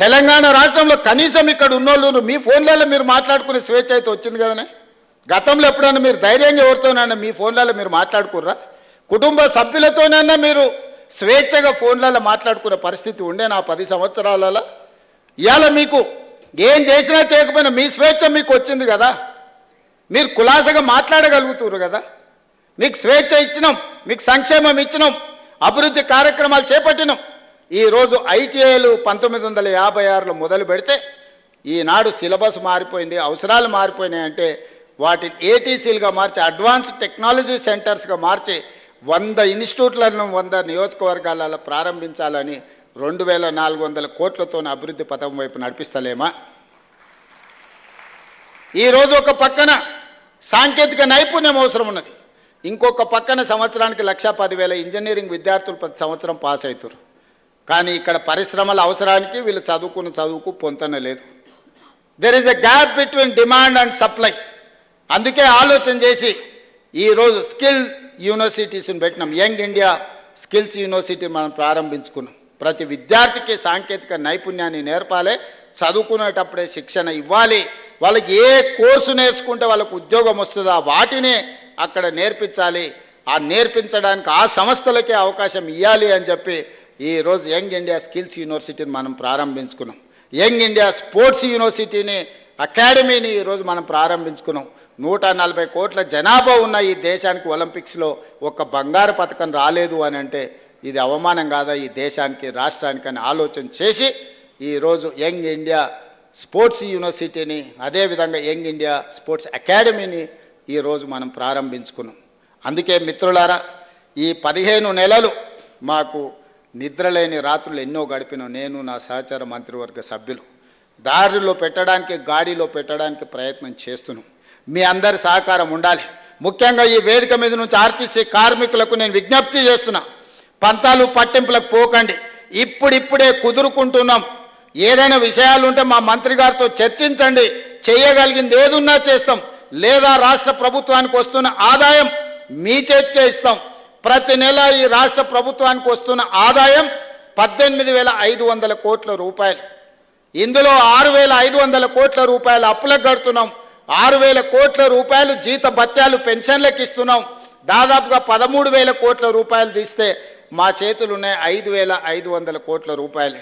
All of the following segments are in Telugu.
తెలంగాణ రాష్ట్రంలో కనీసం ఇక్కడ ఉన్నోళ్ళు మీ ఫోన్లలో మీరు మాట్లాడుకునే స్వేచ్ఛ అయితే వచ్చింది కదనే. గతంలో ఎప్పుడైనా మీరు ధైర్యంగా ఎవరితోనైనా మీ ఫోన్లలో మీరు మాట్లాడుకుర్రా? కుటుంబ సభ్యులతోనైనా మీరు స్వేచ్ఛగా ఫోన్లలో మాట్లాడుకునే పరిస్థితి ఉండే నా 10 సంవత్సరాలలో? ఇవాళ మీకు ఏం చేసినా చేయకపోయినా మీ స్వేచ్ఛ మీకు వచ్చింది కదా, మీరు కులాసగా మాట్లాడగలుగుతున్నారు కదా. మీకు స్వేచ్ఛ ఇచ్చినాం, మీకు సంక్షేమం ఇచ్చినాం, అభివృద్ధి కార్యక్రమాలు చేపట్టినాం. ఈరోజు ఐటీఐలు 1956లో మొదలు పెడితే ఈనాడు సిలబస్ మారిపోయింది, అవసరాలు మారిపోయినాయంటే వాటిని ఏటీసీలుగా మార్చి అడ్వాన్స్డ్ టెక్నాలజీ సెంటర్స్గా మార్చి 100 ఇన్స్టిట్యూట్లను 100 నియోజకవర్గాలలో ప్రారంభించాలని 2400 కోట్లతో అభివృద్ధి పథకం వైపు నడిపిస్తలేమా? ఈరోజు ఒక పక్కన సాంకేతిక నైపుణ్యం అవసరం ఉన్నది, ఇంకొక పక్కన సంవత్సరానికి 1,10,000 ఇంజనీరింగ్ విద్యార్థులు ప్రతి సంవత్సరం పాస్ అవుతారు. కానీ ఇక్కడ పరిశ్రమల అవసరానికి వీళ్ళు చదువుకు పొంతన లేదు. There is a gap between demand and supply. అందుకే ఆలోచన చేసి ఈరోజు స్కిల్ యూనివర్సిటీస్ని పెట్టినాం. యంగ్ ఇండియా స్కిల్స్ యూనివర్సిటీ మనం ప్రారంభించుకున్నాం. ప్రతి విద్యార్థికి సాంకేతిక నైపుణ్యాన్ని నేర్పాలి, చదువుకునేటప్పుడే శిక్షణ ఇవ్వాలి. వాళ్ళకి ఏ కోర్సు నేర్చుకుంటే వాళ్ళకు ఉద్యోగం వస్తుందో వాటినే అక్కడ నేర్పించాలి. ఆ నేర్పించడానికి ఆ సంస్థలకే అవకాశం ఇవ్వాలి అని చెప్పి ఈరోజు యంగ్ ఇండియా స్కిల్స్ యూనివర్సిటీని మనం ప్రారంభించుకున్నాం. యంగ్ ఇండియా స్పోర్ట్స్ యూనివర్సిటీని అకాడమీని ఈరోజు మనం ప్రారంభించుకున్నాం. 140 కోట్ల జనాభా ఉన్న ఈ దేశానికి ఒలింపిక్స్లో ఒక బంగారు పథకం రాలేదు అని అంటే ఇది అవమానం కాదా ఈ దేశానికి, రాష్ట్రానికి అని ఆలోచన చేసి ఈరోజు యంగ్ ఇండియా స్పోర్ట్స్ యూనివర్సిటీని, అదేవిధంగా యంగ్ ఇండియా స్పోర్ట్స్ అకాడమీని ఈరోజు మనం ప్రారంభించుకున్నాం. అందుకే మిత్రులారా, ఈ 15 నెలలు మాకు నిద్రలేని రాత్రులు ఎన్నో గడిపినాం. నేను నా సహచర మంత్రివర్గ సభ్యులు దారిలో పెట్టడానికి, గాడిలో పెట్టడానికి ప్రయత్నం చేస్తున్నాం. మీ అందరి సహకారం ఉండాలి. ముఖ్యంగా ఈ వేదిక మీద నుంచి ఆర్టీసీ కార్మికులకు నేను విజ్ఞప్తి చేస్తున్నా, పంతాలు పట్టింపులకు పోకండి. ఇప్పుడిప్పుడే కుదురుకుంటున్నాం. ఏదైనా విషయాలు ఉంటే మా మంత్రి గారితో చర్చించండి. చేయగలిగింది ఏదున్నా చేస్తాం, లేదా రాష్ట్ర ప్రభుత్వానికి వస్తున్న ఆదాయం మీ చేతికే ఇస్తాం. ప్రతి నెల ఈ రాష్ట్ర ప్రభుత్వానికి వస్తున్న ఆదాయం 18,500 కోట్ల రూపాయలు. ఇందులో 6,500 కోట్ల రూపాయలు అప్పులకు కడుతున్నాం. 6,000 కోట్ల రూపాయలు జీత భత్యాలు పెన్షన్లకు ఇస్తున్నాం. దాదాపుగా 13,000 కోట్ల రూపాయలు తీస్తే మా చేతులు ఉన్నాయి 5,500 కోట్ల రూపాయలు.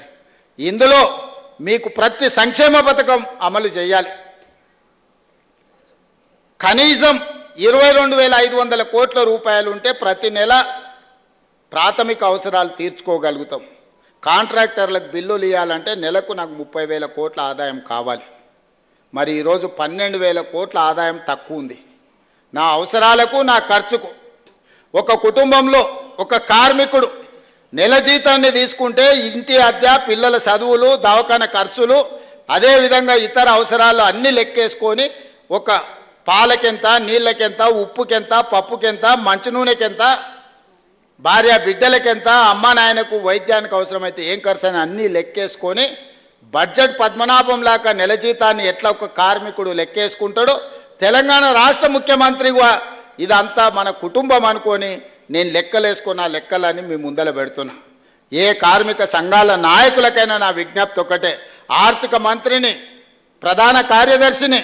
ఇందులో మీకు ప్రతి సంక్షేమ పథకం అమలు చేయాలి. కనీసం 22,500 కోట్ల రూపాయలు ఉంటే ప్రతి నెల ప్రాథమిక అవసరాలు తీర్చుకోగలుగుతాం. కాంట్రాక్టర్లకు బిల్లులు ఇవ్వాలంటే నెలకు నాకు 30,000 కోట్ల ఆదాయం కావాలి. మరి ఈరోజు 12,000 కోట్ల ఆదాయం తక్కువ ఉంది. నా అవసరాలకు, నా ఖర్చుకు ఒక కుటుంబంలో ఒక కార్మికుడు నెల జీతాన్ని తీసుకుంటే ఇంటి అద్దె, పిల్లల చదువులు, దవాఖాన ఖర్చులు, అదేవిధంగా ఇతర అవసరాలు అన్నీ లెక్కేసుకొని ఒక పాలకెంత, నీళ్ళకెంత, ఉప్పుకెంత, పప్పుకెంత, మంచి నూనెకెంత, భార్య బిడ్డలకెంత, అమ్మా నాయనకు వైద్యానికి అవసరమైతే ఏం ఖర్చు అని అన్నీ లెక్కేసుకొని బడ్జెట్ పద్మనాభంలాగా నెల జీతాన్ని ఎట్లా ఒక కార్మికుడు లెక్కేసుకుంటాడో తెలంగాణ రాష్ట్ర ముఖ్యమంత్రిగా ఇదంతా మన కుటుంబం అనుకొని నేను లెక్కలేసుకున్న లెక్కలని మీ ముందర పెడుతున్నా. ఏ కార్మిక సంఘాల నాయకులకైనా నా విజ్ఞప్తి ఒకటే, ఆర్థిక మంత్రిని, ప్రధాన కార్యదర్శిని,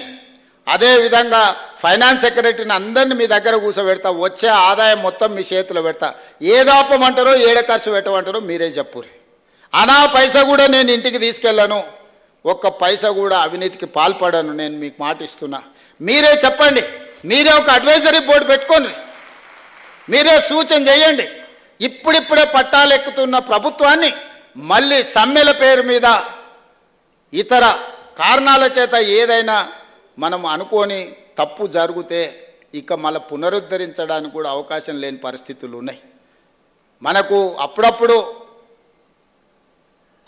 అదేవిధంగా ఫైనాన్స్ సెక్రటరీని అందరినీ మీ దగ్గర కూర్చోబెడతా. వచ్చే ఆదాయం మొత్తం మీ చేతిలో పెడతా. ఏదాపమంటారో ఏడ ఖర్చు పెట్టమంటారో మీరే చెప్పుర్రి. అనా పైసా కూడా నేను ఇంటికి తీసుకెళ్ళను, ఒక్క పైసా కూడా అవినీతికి పాల్పడను. నేను మీకు మాట ఇస్తున్నా. మీరే చెప్పండి, మీరే ఒక అడ్వైజరీ బోర్డు పెట్టుకోండి, మీరే సూచన చేయండి. ఇప్పుడిప్పుడే పట్టాలెక్కుతున్న ప్రభుత్వాన్ని మళ్ళీ సమ్మెల పేరు మీద ఇతర కారణాల చేత ఏదైనా మనం అనుకోని తప్పు జరిగితే ఇక మళ్ళీ పునరుద్ధరించడానికి కూడా అవకాశం లేని పరిస్థితులు ఉన్నాయి. మనకు అప్పుడప్పుడు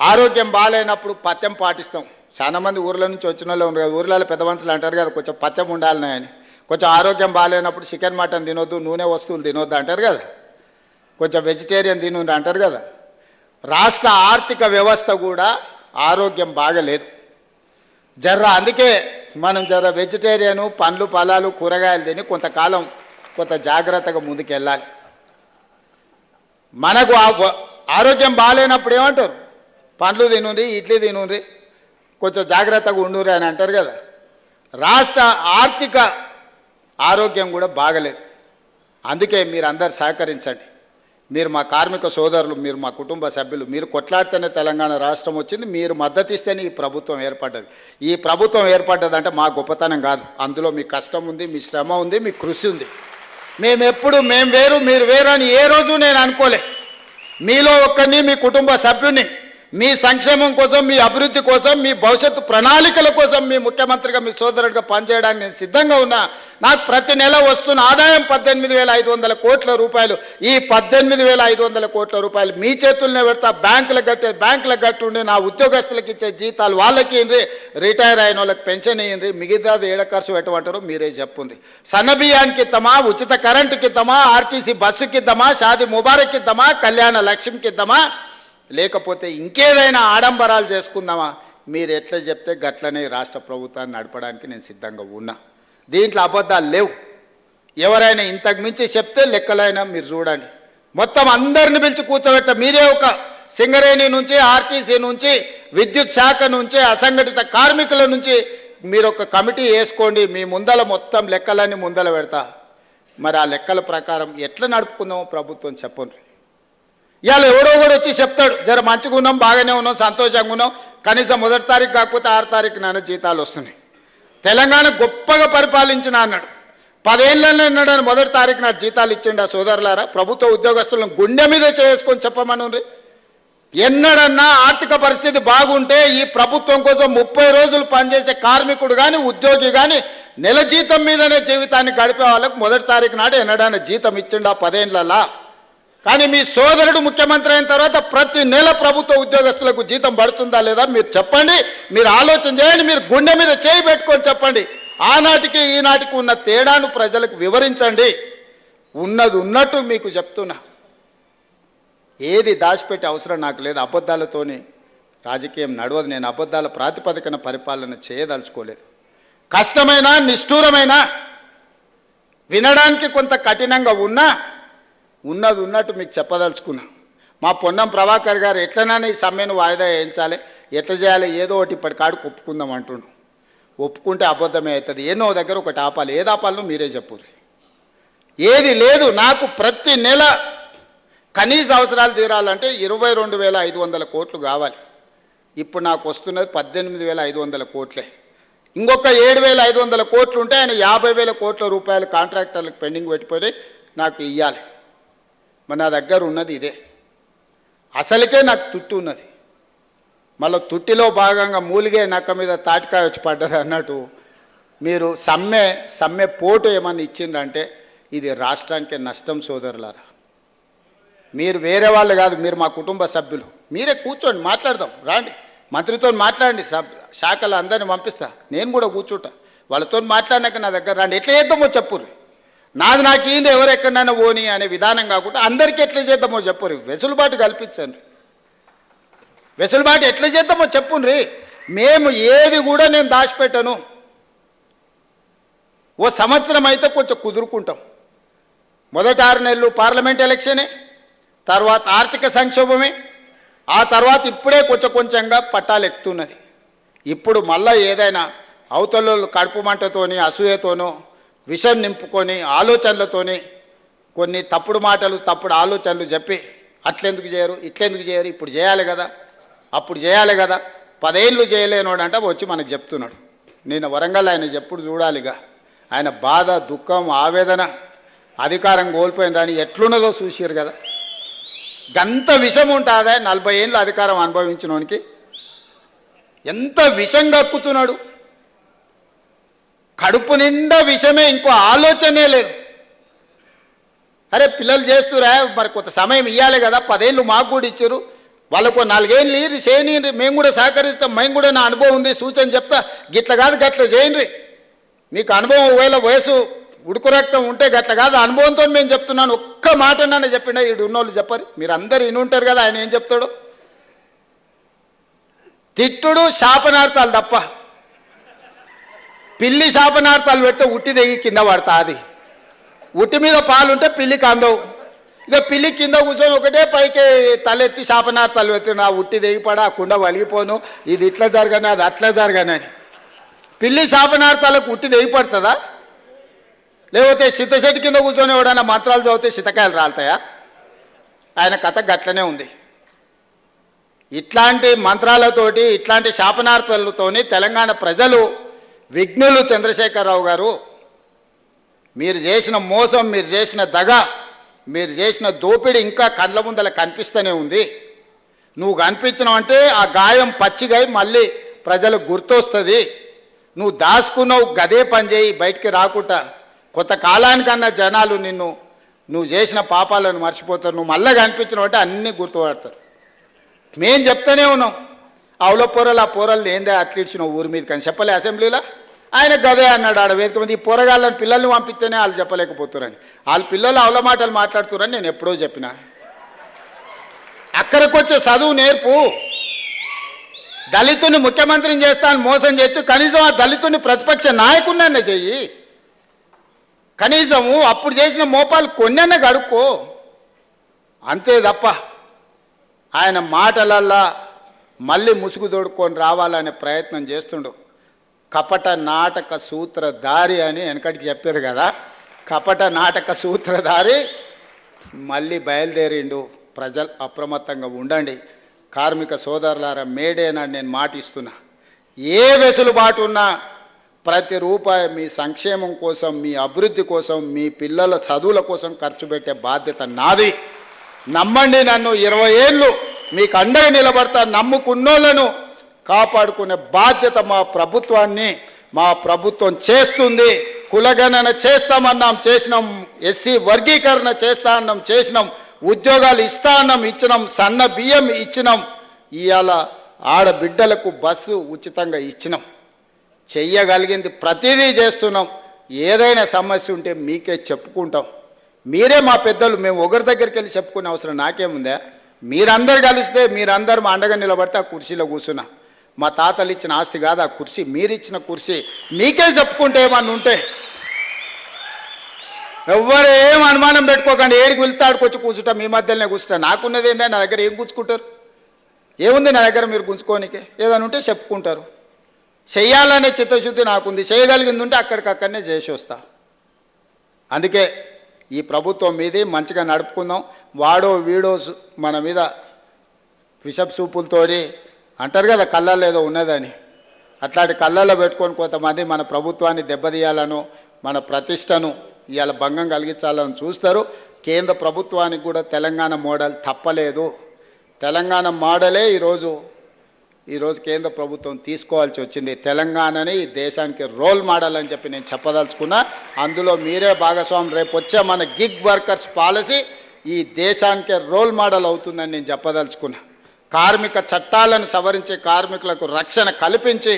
ఆరోగ్యం బాగాలేనప్పుడు పథ్యం పాటిస్తాం. చాలామంది ఊర్ల నుంచి వచ్చిన వాళ్ళు ఉన్నారు కదా, ఊర్లలో పెద్ద మనుషులు అంటారు కదా, కొంచెం పథ్యం ఉండాలని అని. కొంచెం ఆరోగ్యం బాగాలేనప్పుడు చికెన్ మటన్ తినొద్దు, నూనె వస్తువులు తినొద్దు అంటారు కదా, కొంచెం వెజిటేరియన్ తిను అంటారు కదా. రాష్ట్ర ఆర్థిక వ్యవస్థ కూడా ఆరోగ్యం బాగలేదు అందుకే మనం వెజిటేరియను, పండ్లు ఫలాలు కూరగాయలు తిని కొంతకాలం కొంత జాగ్రత్తగా ముందుకెళ్ళాలి. మనకు ఆరోగ్యం బాగాలేనప్పుడు ఏమంటారు, పండ్లు తినుండ్రి ఇడ్లీ తినుండ్రి కొంచెం జాగ్రత్తగా ఉండుర్రి అని అంటారు కదా. రాష్ట్ర ఆర్థిక ఆరోగ్యం కూడా బాగలేదు. అందుకే మీరు అందరు సహకరించండి. మీరు మా కార్మిక సోదరులు, మీరు మా కుటుంబ సభ్యులు, మీరు కొట్లాడితేనే తెలంగాణ రాష్ట్రం వచ్చింది. మీరు మద్దతు ఇస్తేనే ఈ ప్రభుత్వం ఏర్పడ్డది. ఈ ప్రభుత్వం ఏర్పడ్డదంటే మా గొప్పతనం కాదు, అందులో మీ కష్టం ఉంది, మీ శ్రమ ఉంది, మీ కృషి ఉంది. మేము వేరు మీరు వేరు అని ఏ రోజు నేను అనుకోలే. మీలో ఒక్కరిని, మీ కుటుంబ సభ్యుని, మీ సంక్షేమం కోసం, మీ అభివృద్ధి కోసం, మీ భవిష్యత్తు ప్రణాళికల కోసం మీ ముఖ్యమంత్రిగా, మీ సోదరుడిగా పనిచేయడానికి నేను సిద్ధంగా ఉన్నా. నాకు ప్రతి నెల వస్తున్న ఆదాయం 18,500 కోట్ల రూపాయలు. ఈ 18,500 కోట్ల రూపాయలు మీ చేతుల్నే పెడతా. బ్యాంకులకు కట్టుండి నా ఉద్యోగస్తులకు ఇచ్చే జీతాలు వాళ్ళకి ఇయ్యండి, రిటైర్ అయిన వాళ్ళకి పెన్షన్ ఇయ్యండి, మిగతాది ఏడ ఖర్చు పెట్టమంటారో మీరే చెప్పుండ్రి. సన్నబియ్యానికి ఇద్దామా, ఉచిత కరెంటుకి ఇద్దామా, ఆర్టీసీ బస్సుకి ఇద్దామా, షాది ముబారక్ ఇద్దామా, కళ్యాణ లక్ష్మికి ఇద్దామా, లేకపోతే ఇంకేదైనా ఆడంబరాలు చేసుకుందామా, మీరు ఎట్లా చెప్తే గట్లనే రాష్ట్ర ప్రభుత్వాన్ని నడపడానికి నేను సిద్ధంగా ఉన్నా. దీంట్లో అబద్ధాలు లేవు. ఎవరైనా ఇంతకు మించి చెప్తే లెక్కలైనా మీరు చూడండి. మొత్తం అందరిని పిలిచి కూర్చోబెట్ట. మీరే ఒక సింగరేణి నుంచి, ఆర్టీసీ నుంచి, విద్యుత్ శాఖ నుంచి, అసంఘటిత కార్మికుల నుంచి మీరు ఒక కమిటీ వేసుకోండి. మీ ముందల మొత్తం లెక్కలన్నీ ముందల పెడతా. మరి ఆ లెక్కల ప్రకారం ఎట్లా నడుపుకుందామో ప్రభుత్వం చెప్పండి. ఇవాళ ఎవడో కూడా వచ్చి చెప్తాడు, జర మంచిగా ఉన్నాం, బాగానే ఉన్నాం, సంతోషంగా ఉన్నాం, కనీసం 1వ తారీఖు కాకపోతే 6వ తారీఖు నాన్న జీతాలు వస్తున్నాయి, తెలంగాణ గొప్పగా పరిపాలించిన అన్నాడు. 10 ఏళ్ళనే అన్నాడు, 1వ తారీఖు నాడు జీతాలు ఇచ్చిండు. ఆ సోదరులారా, ప్రభుత్వ ఉద్యోగస్తులను గుండె మీద చేసుకొని చెప్పమని. ఎన్నడన్నా ఆర్థిక పరిస్థితి బాగుంటే ఈ ప్రభుత్వం కోసం 30 రోజులు పనిచేసే కార్మికుడు కానీ, ఉద్యోగి కానీ నెల జీతం మీదనే జీవితాన్ని గడిపే వాళ్ళకు 1వ తారీఖు నాడు ఎన్నడన్నా జీతం ఇచ్చిండు ఆ 10 ఏళ్ళలా. కానీ మీ సోదరుడు ముఖ్యమంత్రి అయిన తర్వాత ప్రతి నెల ప్రభుత్వ ఉద్యోగస్తులకు జీతం పడుతుందా లేదా మీరు చెప్పండి. మీరు ఆలోచన చేయండి. మీరు గుండె మీద చేయి పెట్టుకొని చెప్పండి. ఆనాటికి ఈనాటికి ఉన్న తేడాను ప్రజలకు వివరించండి. ఉన్నది ఉన్నట్టు మీకు చెప్తున్నా. ఏది దాచిపెట్టే అవసరం నాకు లేదు. అబద్ధాలతోని రాజకీయం నడవదు. నేను అబద్ధాల ప్రాతిపదికన పరిపాలన చేయదలుచుకోలేదు. కష్టమైన, నిష్ఠూరమైన, వినడానికి కొంత కఠినంగా ఉన్నా ఉన్నది ఉన్నట్టు మీకు చెప్పదలుచుకున్నా. మా పొన్నం ప్రభాకర్ గారు ఎట్లనైనా ఈ సమ్మెను వాయిదా వేయించాలి, ఎట్లా చేయాలి, ఏదో ఒకటి ఇప్పటికాడికి ఒప్పుకుందాం అంటుండు. ఒప్పుకుంటే అబద్ధమే అవుతుంది. ఏనో దగ్గర ఒకటి ఆపాలి. ఏది ఆపాలనో మీరే చెప్పుర్రి. ఏది లేదు. నాకు ప్రతి నెల కనీస అవసరాలు తీరాలంటే 22,500 కోట్లు కావాలి. ఇప్పుడు నాకు వస్తున్నది 18,500 కోట్లే. ఇంకొక 7,500 కోట్లు ఉంటే ఆయన 50,000 కోట్ల రూపాయలు కాంట్రాక్టర్లకు పెండింగ్ పెట్టిపోయి నాకు ఇవ్వాలి. మరి నా దగ్గర ఉన్నది ఇదే. అసలుకే నాకు తుట్టి ఉన్నది. మళ్ళీ తుట్టిలో భాగంగా మూలిగే నక్క మీద తాటికాయ వచ్చి పడ్డది అన్నట్టు మీరు సమ్మె పోటు ఏమన్నా ఇచ్చిందంటే ఇది రాష్ట్రానికి నష్టం సోదరులారా. మీరు వేరే వాళ్ళు కాదు, మీరు మా కుటుంబ సభ్యులు. మీరే కూర్చోండి, మాట్లాడదాం. రాండి, మంత్రితో మాట్లాడండి, శాఖలు అందరినీ పంపిస్తా. నేను కూడా కూర్చుంటా. వాళ్ళతో మాట్లాడినాక నా దగ్గర రండి. ఎట్లా చేద్దామో చెప్పుర్రి. నాది నాకు ఈయన ఎవరు ఎక్కడైనా ఓని అనే విధానం కాకుండా అందరికీ ఎట్లా చేద్దామో చెప్పుర్రి. వెసులుబాటు కల్పించండి. వెసులుబాటు ఎట్లా చేద్దామో చెప్పుండ్రి. మేము ఏది కూడా నేను దాచిపెట్టాను. ఓ సంవత్సరం అయితే కొంచెం కుదురుకుంటాం. మొదటి 6 నెలలు పార్లమెంట్ ఎలక్షనే, తర్వాత ఆర్థిక సంక్షోభమే, ఆ తర్వాత ఇప్పుడే కొంచెంగా పట్టాలు ఎక్కుతున్నది. ఇప్పుడు మళ్ళా ఏదైనా అవతల కడుపు మంటతోని, అసూయతోనో, విషం నింపుకొని, ఆలోచనలతోని కొన్ని తప్పుడు మాటలు, తప్పుడు ఆలోచనలు చెప్పి అట్లెందుకు చేయరు, ఇట్లెందుకు చేయరు, ఇప్పుడు చేయాలి కదా, అప్పుడు చేయాలి కదా, 10 ఏళ్ళు చేయలేనోడంట వచ్చి మనకు చెప్తున్నాడు. నేను వరంగల్ ఆయన చెప్పుడు చూడాలిగా. ఆయన బాధ, దుఃఖం, ఆవేదన, అధికారం కోల్పోయిన రాని ఎట్లున్నదో చూసిరు కదా. గంత విషం ఉంటుందా 40 ఏళ్ళు అధికారం అనుభవించినోనికి? ఎంత విషం కక్కుతున్నాడు. కడుపు నిండా విషమే, ఇంకో ఆలోచనే లేదు. అరే పిల్లలు చేస్తురా, మరి కొంత సమయం ఇవ్వాలి కదా. 10 ఏళ్ళు మాకు కూడా ఇచ్చారు, వాళ్ళకు 4 ఏళ్ళు ఇరి చేయని, మేము కూడా సహకరిస్తాం. మేము కూడా నా అనుభవం ఉంది, సూచన చెప్తా. గిట్ల కాదు గట్ల చేయండి. మీకు అనుభవం ఒకవేళ వయసు ఉడుకు రక్తం ఉంటే గట్ల కాదు, అనుభవంతో మేము చెప్తున్నాను. ఒక్క మాట నన్ను చెప్పినా ఈడు ఉన్నోళ్ళు చెప్పరు. మీరు అందరు ఇనుంటారు కదా ఆయన ఏం చెప్తాడు. తిట్టుడు శాపనార్థాలు తప్ప, పిల్లి శాపనార్థాలు పెడితే ఉట్టి దిగి కింద పడతా. అది ఉట్టి మీద పాలుంటే పిల్లికి అందవు. ఇక పిల్లి కింద కూర్చొని ఒకటే పైకి తలెత్తి శాపనార్ తలెత్తి నా ఉట్టి దిగిపడా ఆ కుండ వలిగిపోను, ఇది ఇట్లా జరగని అది అట్లా జరగనని. పిల్లి శాపనార్ తలకు ఉట్టి దిగిపడుతుందా? లేకపోతే సిద్ధశెట్టి కింద కూర్చొని ఎవడన్నా మంత్రాలు చదివితే సితకాయలు రాలుతాయా? ఆయన కథ గట్లనే ఉంది. ఇట్లాంటి మంత్రాలతోటి ఇట్లాంటి శాపనార్థాలతోని తెలంగాణ ప్రజలు విఘ్నులు. చంద్రశేఖరరావు గారు, మీరు చేసిన మోసం, మీరు చేసిన దగ, మీరు చేసిన దోపిడి ఇంకా కండ్ల ముందల కనిపిస్తూనే ఉంది. నువ్వు కనిపించినావంటే ఆ గాయం పచ్చిగై మళ్ళీ ప్రజలకు గుర్తొస్తుంది. నువ్వు దాచుకున్నావు, గదే పని చేయి, బయటికి రాకుండా కొంతకాలానికన్నా జనాలు నువ్వు చేసిన పాపాలను మర్చిపోతారు. నువ్వు మళ్ళీ కనిపించినావంటే అన్నీ గుర్తుపడతారు. మేం చెప్తానే ఉన్నాం, అవుల పోరలు ఆ పోరలు ఏందే అట్లిడ్చినావు ఊరి మీద కానీ చెప్పలే అసెంబ్లీలో. ఆయన గదే అన్నాడు ఆడ వేదిక మీద, ఈ పోరగాళ్ళని పిల్లల్ని పంపిస్తేనే వాళ్ళు చెప్పలేకపోతారని. వాళ్ళ పిల్లలు అవల మాటలు మాట్లాడుతున్నారని నేను ఎప్పుడో చెప్పిన. అక్కడికి వచ్చే చదువు నేర్పు. దళితుని ముఖ్యమంత్రిని చేస్తాను మోసం చేస్తూ కనీసం ఆ దళితుని ప్రతిపక్ష నాయకుడినన్నా చెయ్యి. కనీసము అప్పుడు చేసిన మోపాలు కొన్నన్నా గడుక్కో. అంతే తప్ప ఆయన మాటలల్లా మళ్ళీ ముసుగు తోడుకొని రావాలనే ప్రయత్నం చేస్తుండు. కపట నాటక సూత్రధారి అని వెనకటికి చెప్పారు కదా, కపట నాటక సూత్రధారి మళ్ళీ బయలుదేరిండు. ప్రజలు అప్రమత్తంగా ఉండండి. కార్మిక సోదరులారా, మేడేనాడు నేను మాటిస్తున్నా, ఏ వెసులుబాటు ఉన్నా ప్రతి రూపాయి మీ సంక్షేమం కోసం, మీ అభివృద్ధి కోసం, మీ పిల్లల చదువుల కోసం ఖర్చు పెట్టే బాధ్యత నాది. నమ్మండి నన్ను, 20 ఏళ్ళు మీకు అండగా నిలబడతా. నమ్ముకున్నోళ్లను కాపాడుకునే బాధ్యత మా ప్రభుత్వం చేస్తుంది. కులగణన చేస్తామన్నాం, చేసినాం. ఎస్సీ వర్గీకరణ చేస్తా అన్నాం, చేసినాం. ఉద్యోగాలు ఇస్తా అన్నాం, ఇచ్చినాం. సన్న బియ్యం ఇచ్చినాం. ఇవాళ ఆడబిడ్డలకు బస్సు ఉచితంగా ఇచ్చినాం. చెయ్యగలిగింది ప్రతిదీ చేస్తున్నాం. ఏదైనా సమస్య ఉంటే మీకే చెప్పుకుంటాం. మీరే మా పెద్దలు, మేము ఒకరి దగ్గరికి వెళ్ళి చెప్పుకునే అవసరం నాకేముందా? మీరందరు కలిస్తే, మీరందరూ మా అండగా నిలబడితే ఆ కుర్చీలో కూర్చున్నా. మా తాతలు ఇచ్చిన ఆస్తి కాదు ఆ కుర్చీ, మీరిచ్చిన కుర్చీ. మీకే చెప్పుకుంటే ఏమన్నా ఉంటే ఎవ్వరు ఏం అనుమానం పెట్టుకోకండి. ఏడికి వెళ్తే ఆడికొచ్చి కూర్చుంటా, మీ మధ్యలోనే కూర్చుంటా. నాకున్నది ఏంటంటే నా దగ్గర ఏం గుంజుకుంటారు? ఏముంది నా దగ్గర మీరు గుంజుకోనికే? ఏదైనా ఉంటే చెప్పుకుంటారు. చెయ్యాలనే చిత్తశుద్ధి నాకుంది. చేయగలిగింది ఉంటే అక్కడికక్కడనే చేసి వస్తా. అందుకే ఈ ప్రభుత్వం మీది మంచిగా నడుపుకుందాం. వాడో వీడో మన మీద విషపు సూపులతోటి అంటారు కదా, కళ్ళల్లో ఏదో ఉన్నదని. అట్లాంటి కళ్ళల్లో పెట్టుకొని కొంతమంది మన ప్రభుత్వాన్ని దెబ్బతీయాలను, మన ప్రతిష్టను ఇవాళ భంగం కలిగించాలని చూస్తారు. కేంద్ర ప్రభుత్వానికి కూడా తెలంగాణ మోడల్ తప్పలేదు. తెలంగాణ మోడలే ఈరోజు కేంద్ర ప్రభుత్వం తీసుకోవాల్సి వచ్చింది. తెలంగాణని ఈ దేశానికి రోల్ మోడల్ అని చెప్పి నేను చెప్పదలుచుకున్నా. అందులో మీరే భాగస్వామి. రేపు వచ్చే మన గిగ్ వర్కర్స్ పాలసీ ఈ దేశానికే రోల్ మోడల్ అవుతుందని నేను చెప్పదలుచుకున్నా. కార్మిక చట్టాలను సవరించి కార్మికులకు రక్షణ కల్పించి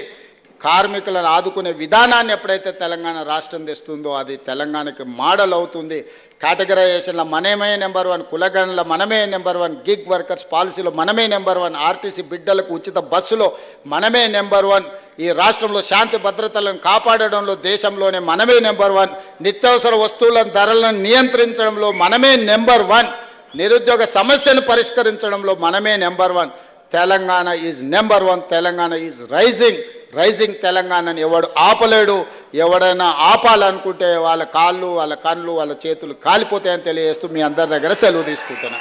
కార్మికులను ఆదుకునే విధానాన్ని ఎప్పుడైతే తెలంగాణ రాష్ట్రం తెస్తుందో అది తెలంగాణకి మోడల్ అవుతుంది. కేటగరైజేషన్లో మనమే నెంబర్ 1, కులగణలో మనమే నెంబర్ 1, గిగ్ వర్కర్స్ పాలసీలో మనమే నెంబర్ 1, ఆర్టీసీ బిడ్డలకు ఉచిత బస్సులో మనమే నెంబర్ 1, ఈ రాష్ట్రంలో శాంతి భద్రతలను కాపాడడంలో దేశంలోనే మనమే నెంబర్ 1, నిత్యావసర వస్తువుల ధరలను నియంత్రించడంలో మనమే నెంబర్ 1, నిరుద్యోగ సమస్యను పరిష్కరించడంలో మనమే number 1. Telangana is number 1. Telangana is rising తెలంగాణని ఎవడు ఆపలేడు. ఎవడైనా ఆపాలనుకుంటే వాళ్ళ కాళ్ళు, వాళ్ళ కళ్ళు, వాళ్ళ చేతులు కాలిపోతాయని తెలియజేస్తూ మీ అందరి దగ్గర సెలవు తీసుకుంటున్నా.